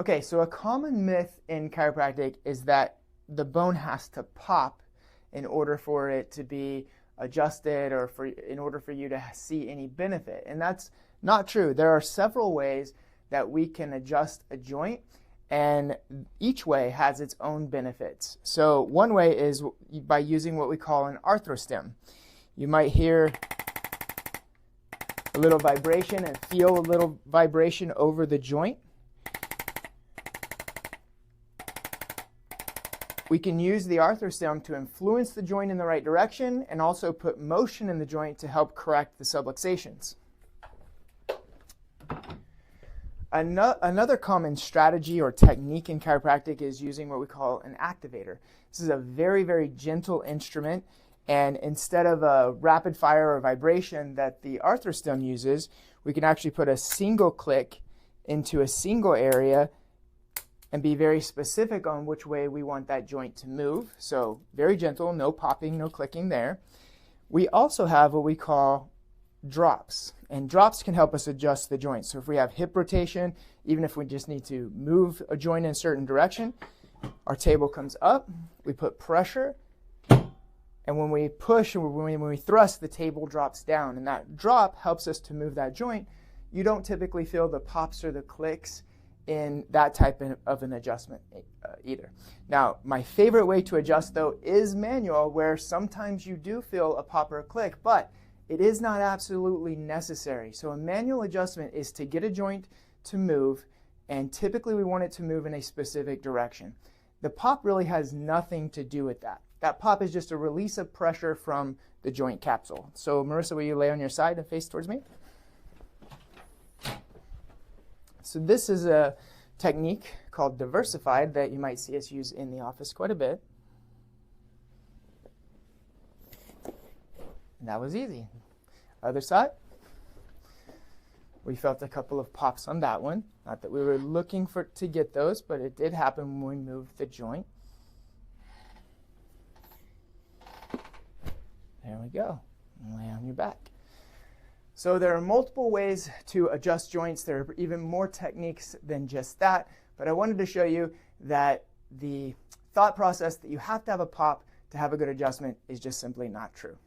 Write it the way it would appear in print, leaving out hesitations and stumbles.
Okay, so a common myth in chiropractic is that the bone has to pop in order for it to be adjusted or in order for you to see any benefit. And that's not true. There are several ways that we can adjust a joint, and each way has its own benefits. So one way is by using what we call an arthrostim. You might hear a little vibration and feel a little vibration over the joint. We can use the arthrostim to influence the joint in the right direction and also put motion in the joint to help correct the subluxations. Another common strategy or technique in chiropractic is using what we call an activator. This is a very, very gentle instrument, and instead of a rapid fire or vibration that the arthrostim uses, we can actually put a single click into a single area and be very specific on which way we want that joint to move. So very gentle, no popping, no clicking there. We also have what we call drops, and drops can help us adjust the joint. So if we have hip rotation, even if we just need to move a joint in a certain direction, our table comes up, we put pressure, and when we push or when we thrust, the table drops down, and that drop helps us to move that joint. You don't typically feel the pops or the clicks in that type of an adjustment either. Now, my favorite way to adjust, though, is manual, where sometimes you do feel a pop or a click, but it is not absolutely necessary. So a manual adjustment is to get a joint to move, and typically we want it to move in a specific direction. The pop really has nothing to do with that. That pop is just a release of pressure from the joint capsule. So Marissa, will you lay on your side and face towards me? So this is a technique called diversified that you might see us use in the office quite a bit. And that was easy. Other side. We felt a couple of pops on that one. Not that we were looking to get those, but it did happen when we moved the joint. There we go. Lay on your back. So there are multiple ways to adjust joints. There are even more techniques than just that. But I wanted to show you that the thought process that you have to have a pop to have a good adjustment is just simply not true.